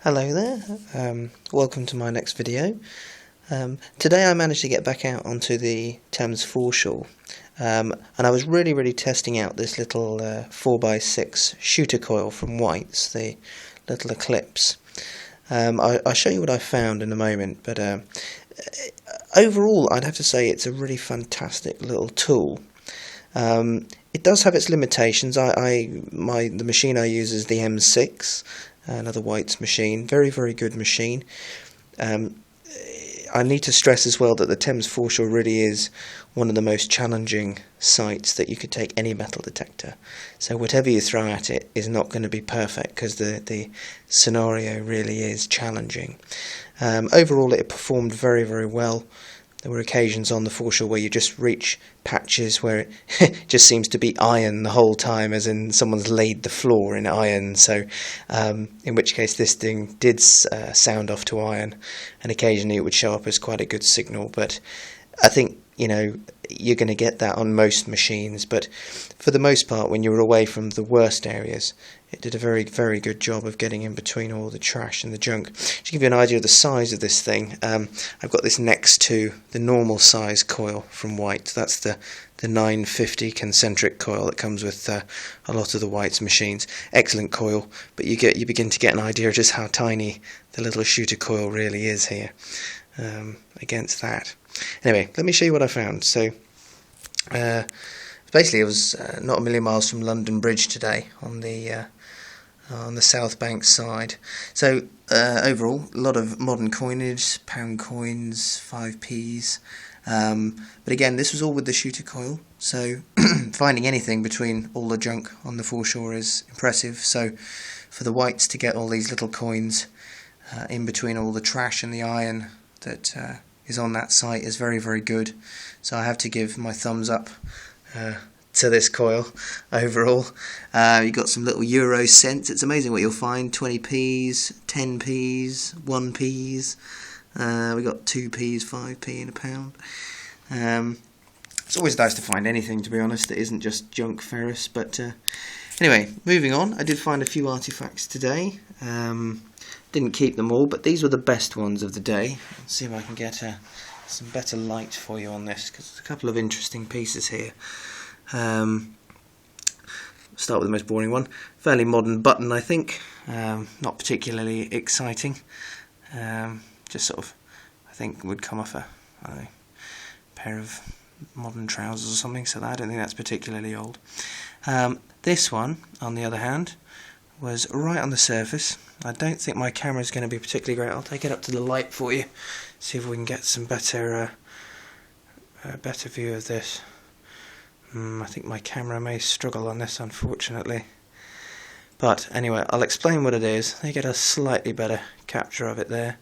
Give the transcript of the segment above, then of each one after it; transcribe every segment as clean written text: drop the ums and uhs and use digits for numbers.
Hello there, welcome to my next video. Today I managed to get back out onto the Thames Foreshore, and I was really testing out this little 4x6 shooter coil from White's, the little Eclipse. I'll show you what I found in a moment, but overall I'd have to say it's a really fantastic little tool. It does have its limitations. The machine I use is the M6, another White's machine, very good machine. I need to stress as well that the Thames Foreshore really is one of the most challenging sites that you could take any metal detector. So whatever you throw at it is not going to be perfect because the scenario really is challenging. Overall it performed very well. There were occasions on the foreshore where you just reach patches where it just seems to be iron the whole time, as in someone's laid the floor in iron. So in which case this thing did sound off to iron, and occasionally it would show up as quite a good signal. But I think, you know, you're going to get that on most machines, but for the most part, when you were away from the worst areas, it did a very good job of getting in between all the trash and the junk. To give you an idea of the size of this thing, I've got this next to the normal size coil from White. That's the 950 concentric coil that comes with a lot of the White's machines. Excellent coil, but you begin to get an idea of just how tiny the little shooter coil really is here against that. Anyway, let me show you what I found. So basically it was not a million miles from London Bridge today on the South Bank side. So overall, a lot of modern coinage, pound coins, 5p's. But again, this was all with the shooter coil, so finding anything between all the junk on the foreshore is impressive. So for the Whites to get all these little coins in between all the trash and the iron that is on that site is very good. So I have to give my thumbs up to this coil overall. You've got some little euro cents. It's amazing what you'll find. 20p's, 10p's, 1p's. We got 2p's, 5p and a pound. It's always nice to find anything, to be honest, that isn't just junk ferrous. But anyway, moving on. I did find a few artifacts today. Didn't keep them all, but these were the best ones of the day. Let's see if I can get some better light for you on this, because there's a couple of interesting pieces here. Start with the most boring one. Fairly modern button, I think. Not particularly exciting. Just sort of, I think, would come off a pair of modern trousers or something, so I don't think that's particularly old. This one, on the other hand, was right on the surface. I don't think my camera is going to be particularly great. I'll take it up to the light for you, see if we can get some better view of this. I think my camera may struggle on this, unfortunately. But anyway, I'll explain what it is. You get a slightly better capture of it there.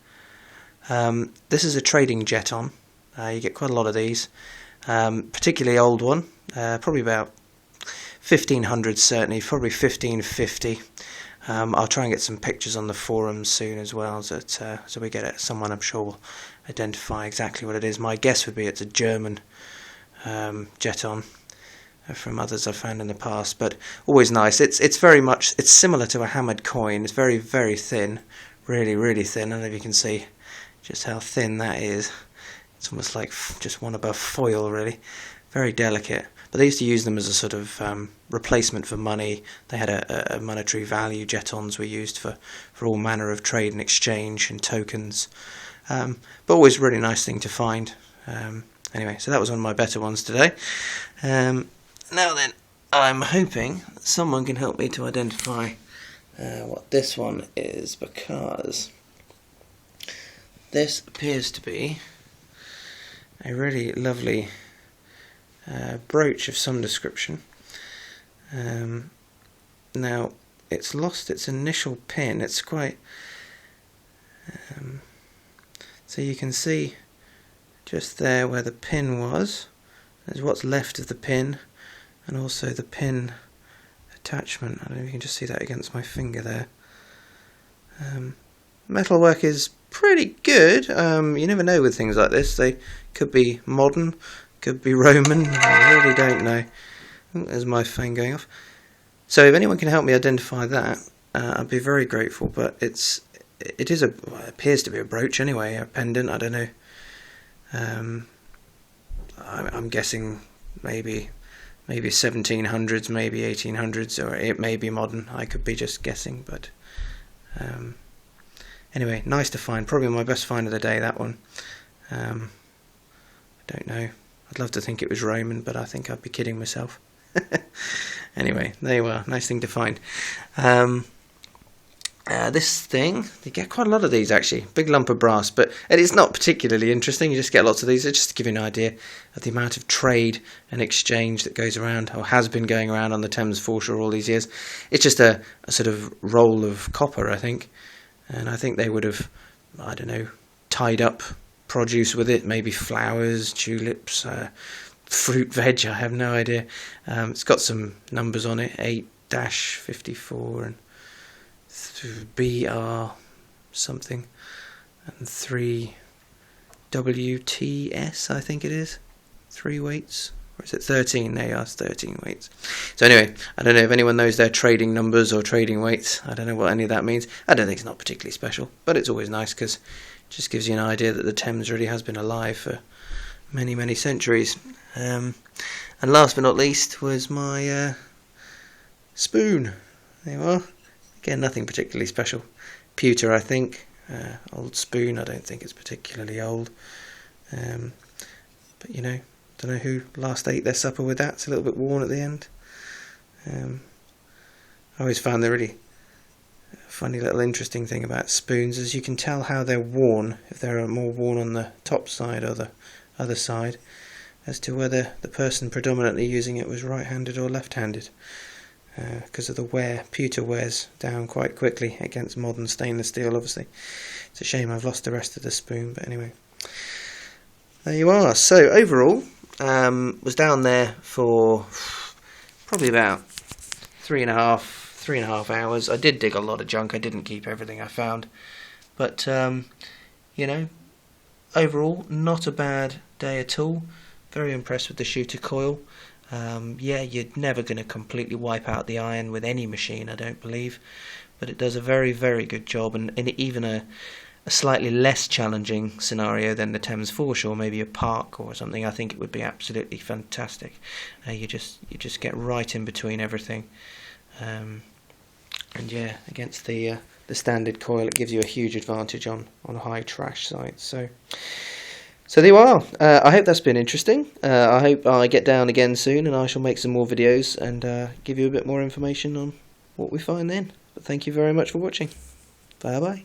This is a trading jeton. You get quite a lot of these. Particularly old one, probably about 1500 certainly, probably 1550. I'll try and get some pictures on the forums soon as well, so we get it. Someone I'm sure will identify exactly what it is. My guess would be it's a German jeton from others I've found in the past, but always nice. It's very much, it's similar to a hammered coin. It's very thin, really thin. I don't know if you can see just how thin that is. It's almost like just one above foil, really. Very delicate. But they used to use them as a sort of replacement for money. They had a monetary value. Jetons were used for all manner of trade and exchange and tokens. But always a really nice thing to find. Anyway, so that was one of my better ones today. Now then, I'm hoping someone can help me to identify what this one is, because this appears to be a really lovely brooch of some description. Now, it's lost its initial pin. It's quite... so you can see just there where the pin was. There's what's left of the pin, and also the pin attachment. I don't know if you can just see that against my finger there. Metalwork is pretty good. You never know with things like this. They could be modern, could be Roman. I really don't know. There's my phone going off. So if anyone can help me identify that, I'd be very grateful. But it's it is well, it appears to be a brooch anyway, a pendant. I don't know. I'm guessing maybe 1700s, maybe 1800s, or it may be modern. I could be just guessing, but anyway, nice to find. Probably my best find of the day, that one. I don't know. I'd love to think it was Roman, but I think I'd be kidding myself. Anyway, there you are. Nice thing to find. This thing, you get quite a lot of these actually, big lump of brass, but it's not particularly interesting. You just get lots of these. Just to give you an idea of the amount of trade and exchange that goes around, or has been going around on the Thames Foreshore all these years. It's just a sort of roll of copper, I think, and I think they would have, I don't know, tied up produce with it, maybe flowers, tulips, fruit, veg, I have no idea. It's got some numbers on it, 8-54 and BR something, and 3WTS, I think it is. 3 weights, or is it 13? They are 13 weights. So anyway, I don't know if anyone knows their trading numbers or trading weights. I don't know what any of that means. I don't think it's not particularly special, but it's always nice because it just gives you an idea that the Thames really has been alive for many, many centuries. And last but not least was my spoon. There you are. Again, nothing particularly special. Pewter, I think. Old spoon. I don't think it's particularly old. But you know, don't know who last ate their supper with that. It's a little bit worn at the end. I always found the really funny little interesting thing about spoons is you can tell how they're worn, if they're more worn on the top side or the other side, as to whether the person predominantly using it was right-handed or left-handed. Because of the wear. Pewter wears down quite quickly against modern stainless steel, obviously. It's a shame I've lost the rest of the spoon, but anyway. There you are. So overall, was down there for probably about three and a half hours. I did dig a lot of junk. I didn't keep everything I found. But, you know, overall, not a bad day at all. Very impressed with the shooter coil. Yeah, you're never going to completely wipe out the iron with any machine, I don't believe, but it does a very, very good job, and in even a slightly less challenging scenario than the Thames Foreshore, maybe a park or something, I think it would be absolutely fantastic. You just get right in between everything, and yeah, against the standard coil, it gives you a huge advantage on high trash sites. So there you are. I hope that's been interesting. I hope I get down again soon and I shall make some more videos and give you a bit more information on what we find then. But thank you very much for watching. Bye bye.